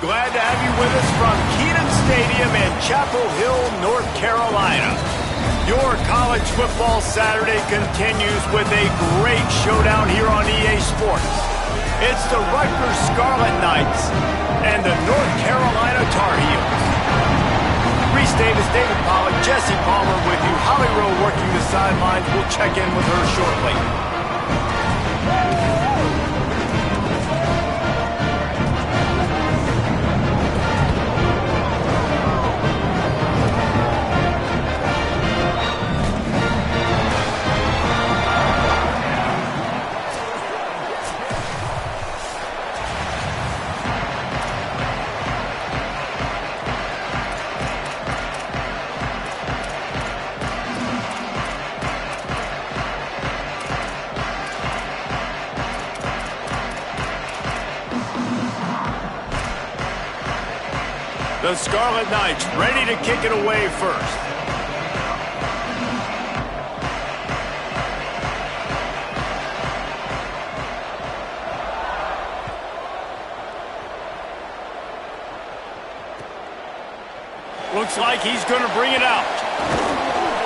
Glad to have you with us from Kenan Stadium in Chapel Hill, North Carolina. Your college football Saturday continues with a great showdown here on EA Sports. It's the Rutgers Scarlet Knights and the North Carolina Tar Heels. Reese Davis, David Pollack, Jesse Palmer with you. Holly Rowe working the sidelines. We'll check in with her shortly. The Scarlet Knights ready to kick it away first. Looks like he's going to bring it out.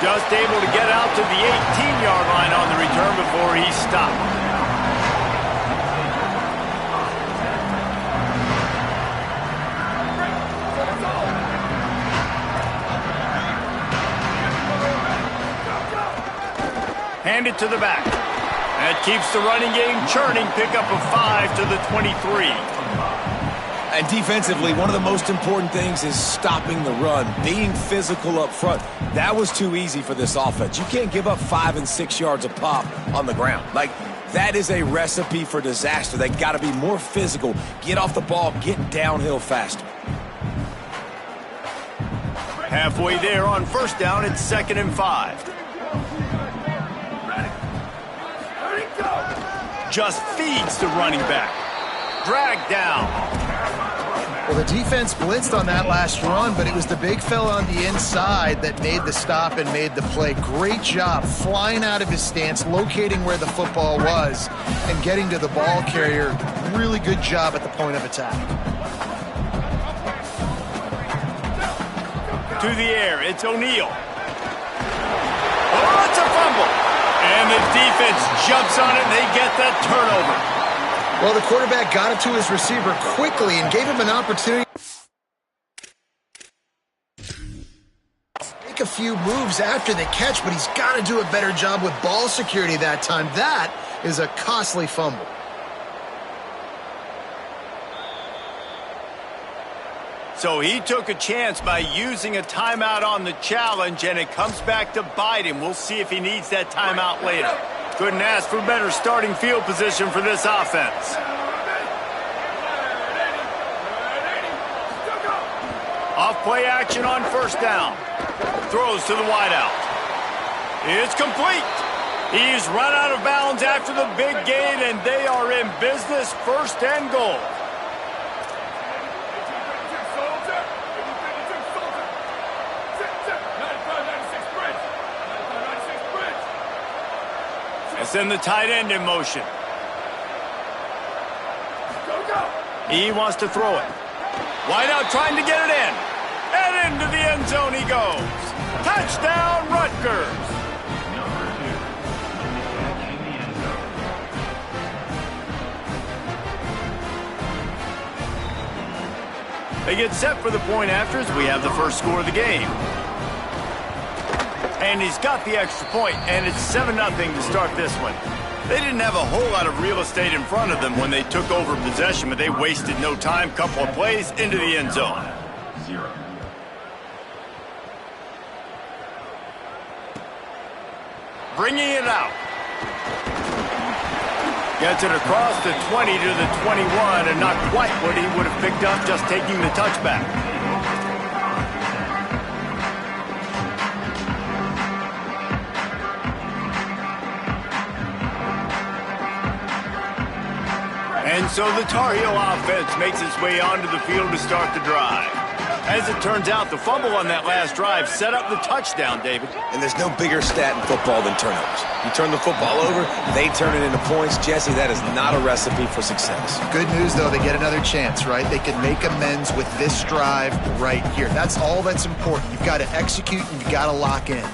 Just able to get out to the 18-yard line on the return before he stopped. Hand it to the back. That keeps the running game churning. Pickup of 5 to the 23. And defensively, one of the most important things is stopping the run, being physical up front. That was too easy for this offense. You can't give up 5 and 6 yards a pop on the ground. Like, that is a recipe for disaster. They got to be more physical, get off the ball, get downhill faster. Halfway there on first down, it's 2nd and 5. Just feeds the running back. Dragged down. Well, the defense blitzed on that last run, but it was the big fella on the inside that made the stop and made the play. Great job flying out of his stance, locating where the football was, and getting to the ball carrier. Really good job at the point of attack. To the air, it's O'Neal. Oh, it's a fumble. And the defense jumps on it, and they get that turnover. Well, the quarterback got it to his receiver quickly and gave him an opportunity to make a few moves after the catch, but he's got to do a better job with ball security that time. That is a costly fumble. So he took a chance by using a timeout on the challenge, and it comes back to bite him. We'll see if he needs that timeout later. Couldn't ask for better starting field position for this offense. Off play action on first down. Throws to the wideout. It's complete. He's run out of bounds after the big gain, and they are in business, 1st and goal. Send the tight end in motion. He wants to throw it. Wide out trying to get it in. And into the end zone he goes. Touchdown, Rutgers. They get set for the point after as we have the first score of the game. And he's got the extra point, and it's 7-0 to start this one. They didn't have a whole lot of real estate in front of them when they took over possession, but they wasted no time. Couple of plays into the end zone. Bringing it out. Gets it across the 20 to the 21, and not quite what he would have picked up just taking the touchback. And so the Tar Heel offense makes its way onto the field to start the drive. As it turns out, the fumble on that last drive set up the touchdown, David. And there's no bigger stat in football than turnovers. You turn the football over, they turn it into points. Jesse, that is not a recipe for success. Good news, though, they get another chance, right? They can make amends with this drive right here. That's all that's important. You've got to execute and you've got to lock in.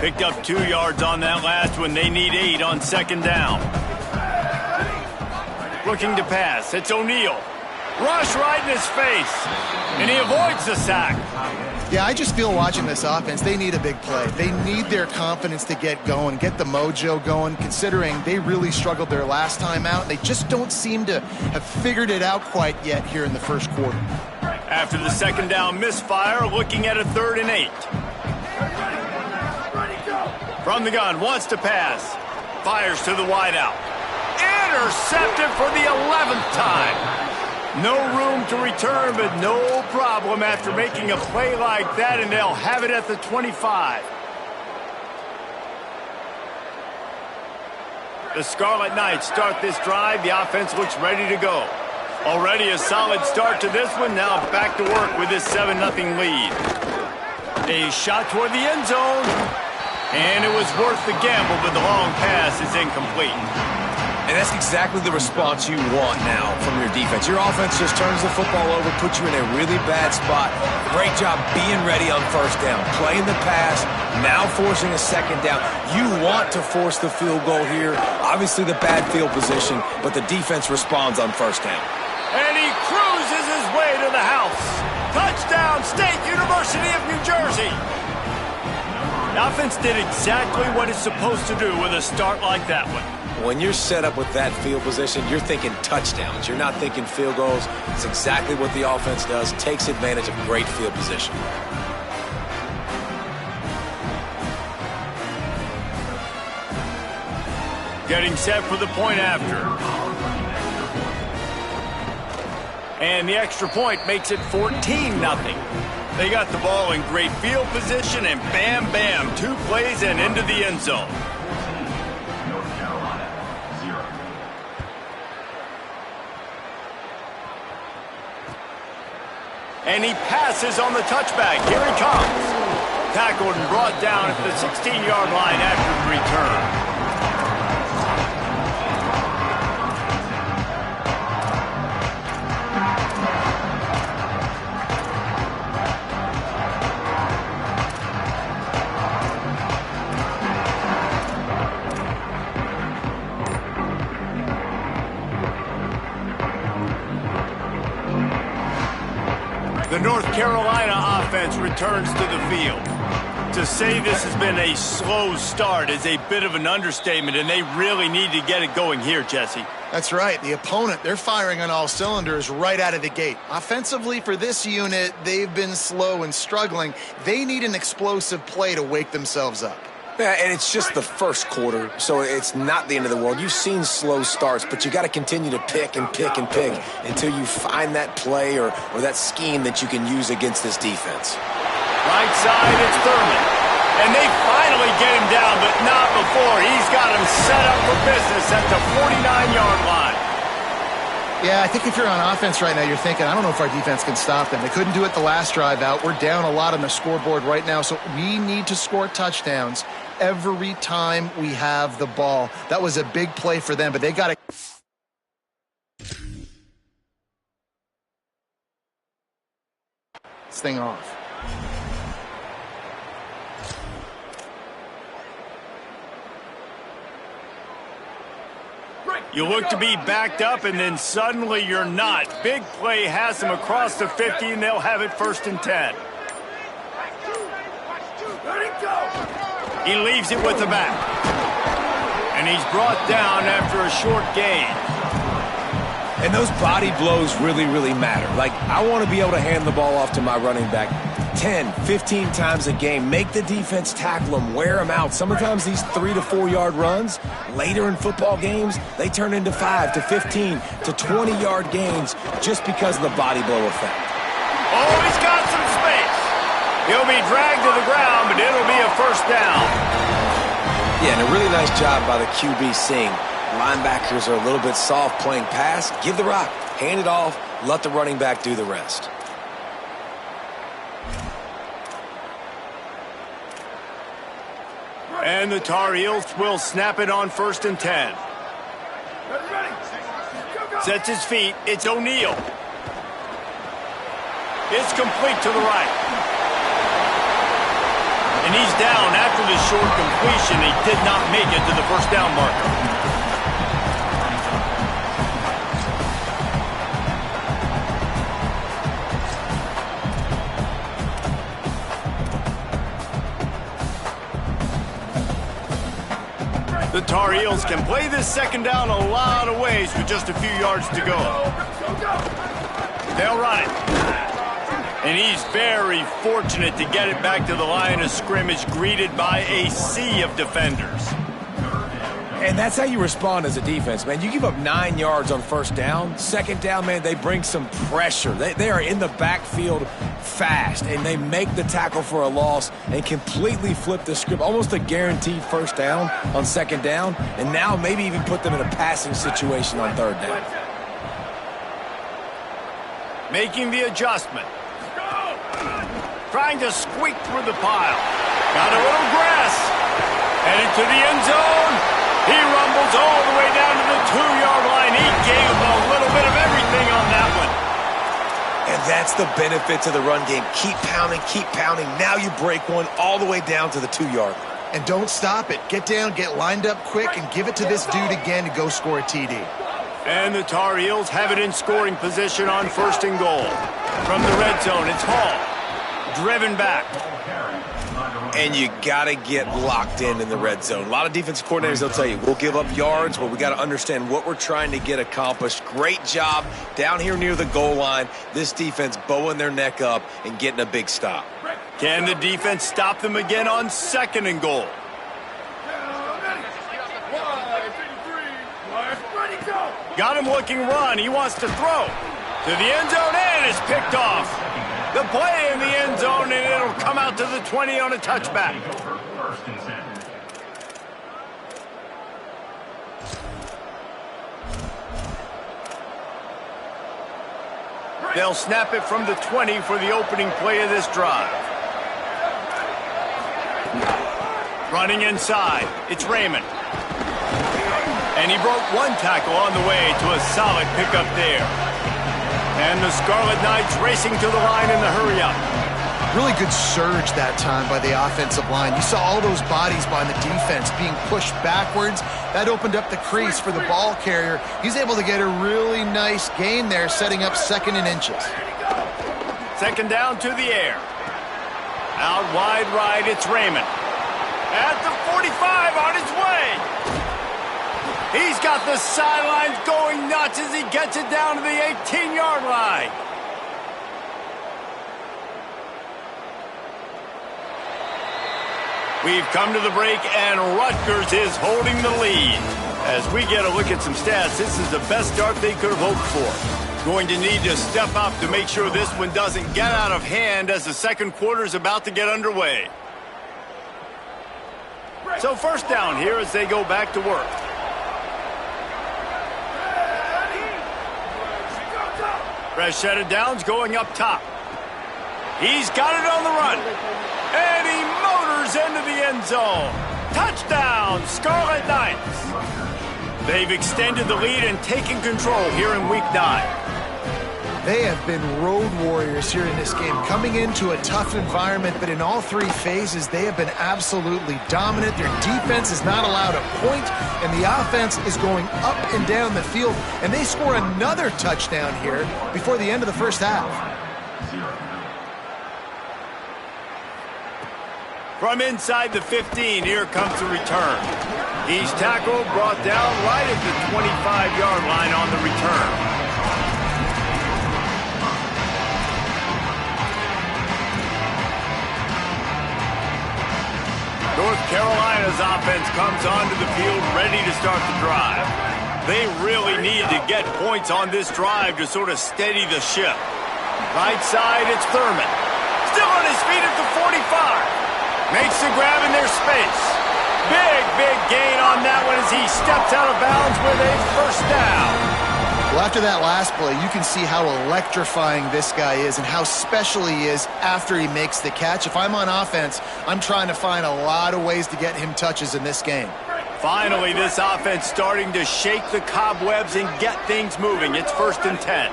Picked up 2 yards on that last one. They need 8 on second down. Looking to pass. It's O'Neal. Rush right in his face. And he avoids the sack. Yeah, I just feel watching this offense, they need a big play. They need their confidence to get going, get the mojo going, considering they really struggled their last time out. They just don't seem to have figured it out quite yet here in the first quarter. After the second down misfire, looking at a 3rd and 8. From the gun, wants to pass. Fires to the wideout. Intercepted for the 11th time. No room to return, but no problem after making a play like that, and they'll have it at the 25. The Scarlet Knights start this drive. The offense looks ready to go. Already a solid start to this one. Now back to work with this 7-0 lead. A shot toward the end zone. And it was worth the gamble, but the long pass is incomplete. And that's exactly the response you want now from your defense. Your offense just turns the football over, puts you in a really bad spot. Great job being ready on first down, playing the pass, now forcing a second down. You want to force the field goal here. Obviously the bad field position, but the defense responds on first down. And he cruises his way to the house. Touchdown, State University of New Jersey. The offense did exactly what it's supposed to do with a start like that one. When you're set up with that field position, you're thinking touchdowns. You're not thinking field goals. It's exactly what the offense does. Takes advantage of great field position. Getting set for the point after. And the extra point makes it 14-0. They got the ball in great field position, and bam, bam, 2 plays and into the end zone. And he passes on the touchback. Here he comes. Tackled and brought down at the 16-yard line after the return. The North Carolina offense returns to the field. To say this has been a slow start is a bit of an understatement, and they really need to get it going here, Jesse. That's right. The opponent, they're firing on all cylinders right out of the gate. Offensively, for this unit, they've been slow and struggling. They need an explosive play to wake themselves up. Yeah, and it's just the first quarter, so it's not the end of the world. You've seen slow starts, but you got to continue to pick and pick and pick until you find that play or that scheme that you can use against this defense. Right side, it's Thurman. And they finally get him down, but not before. He's got him set up for business at the 49-yard line. Yeah, I think if you're on offense right now, you're thinking, I don't know if our defense can stop them. They couldn't do it the last drive out. We're down a lot on the scoreboard right now, so we need to score touchdowns every time we have the ball. That was a big play for them, but they got to... this thing off. You look to be backed up, and then suddenly you're not. Big play has them across the 50, and they'll have it 1st and 10. He leaves it with the back. And he's brought down after a short gain. And those body blows really, really matter. Like, I want to be able to hand the ball off to my running back 10, 15 times a game. Make the defense tackle them, wear them out. Sometimes these 3 to 4 yard runs, later in football games, they turn into 5 to 15 to 20 yard gains just because of the body blow effect. Oh, he's got some space. He'll be dragged to the ground, but it'll be a first down. Yeah, and a really nice job by the QB seeing linebackers are a little bit soft playing pass. Give the rock, hand it off, let the running back do the rest. And the Tar Heels will snap it on 1st and 10. Sets his feet. It's O'Neal. It's complete to the right. And he's down after the short completion. He did not make it to the first down marker. The Tar Heels can play this second down a lot of ways with just a few yards to go. They'll run it. And he's very fortunate to get it back to the line of scrimmage, greeted by a sea of defenders. And that's how you respond as a defense, man. You give up 9 yards on first down. Second down, man, they bring some pressure. They are in the backfield fast, and they make the tackle for a loss and completely flip the script. Almost a guaranteed first down on second down, and now maybe even put them in a passing situation on third down. Making the adjustment. Trying to squeak through the pile. Got a little grass. Headed to the end zone. He rumbles all the way down to the 2-yard line. He gave a little bit of everything on that one. And that's the benefit to the run game. Keep pounding, keep pounding. Now you break one all the way down to the 2-yard line. And don't stop it. Get down, get lined up quick, and give it to this dude again to go score a TD. And the Tar Heels have it in scoring position on 1st and goal. From the red zone, it's Hall. Driven back. And you got to get locked in the red zone. A lot of defensive coordinators, they'll tell you, we'll give up yards, but we got to understand what we're trying to get accomplished. Great job down here near the goal line. This defense bowing their neck up and getting a big stop. Can the defense stop them again on 2nd and goal? Got him looking run. He wants to throw. To the end zone, and it's picked off. The play in the end zone, and it'll come out to the 20 on a touchback. They'll snap it from the 20 for the opening play of this drive. Running inside, it's Raymond. And he broke one tackle on the way to a solid pickup there. And the Scarlet Knights racing to the line in the hurry-up. Really good surge that time by the offensive line. You saw all those bodies by the defense being pushed backwards. That opened up the crease for the ball carrier. He's able to get a really nice gain there, setting up 2nd and inches. Second down to the air. Out wide right, it's Raymond. At the 45 on his way. He's got the sidelines going nuts as he gets it down to the 18-yard line. We've come to the break, and Rutgers is holding the lead. As we get a look at some stats, this is the best start they could have hoped for. Going to need to step up to make sure this one doesn't get out of hand as the second quarter is about to get underway. So first down here as they go back to work. Fresh set of downs going up top. He's got it on the run. And he motors into the end zone. Touchdown, Scarlet Knights. They've extended the lead and taken control here in Week 9. They have been road warriors here in this game, coming into a tough environment, but in all 3 phases, they have been absolutely dominant. Their defense is not allowed a point, and the offense is going up and down the field, and they score another touchdown here before the end of the first half. From inside the 15, here comes the return. He's tackled, brought down right at the 25-yard line on the return. North Carolina's offense comes onto the field ready to start the drive. They really need to get points on this drive to sort of steady the ship. Right side, it's Thurman. Still on his feet at the 45. Makes the grab in their space. Big gain on that one as he steps out of bounds with a first down. Well, after that last play, you can see how electrifying this guy is and how special he is after he makes the catch. If I'm on offense, I'm trying to find a lot of ways to get him touches in this game. Finally, this offense starting to shake the cobwebs and get things moving. It's 1st and 10.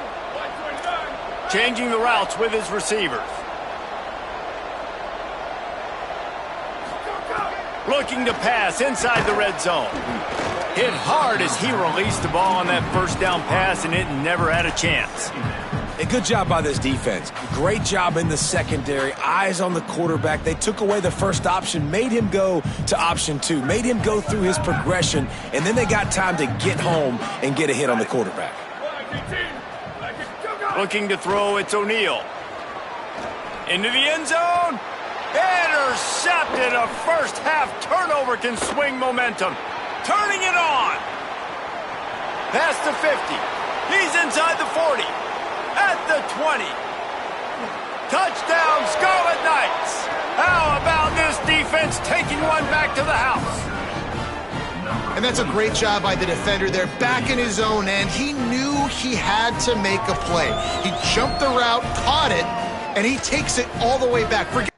Changing the routes with his receivers. Looking to pass inside the red zone. Hit hard as he released the ball on that first down pass, and it never had a chance. A good job by this defense. Great job in the secondary. Eyes on the quarterback. They took away the first option, made him go to option 2, made him go through his progression, and then they got time to get home and get a hit on the quarterback. Looking to throw, it's O'Neal. Into the end zone. Intercepted. A first half turnover can swing momentum. Turning it on. Past the 50. He's inside the 40. At the 20. Touchdown, Scarlet Knights. How about this defense taking one back to the house? And that's a great job by the defender there, back in his own end. He knew he had to make a play. He jumped the route, caught it, and he takes it all the way back.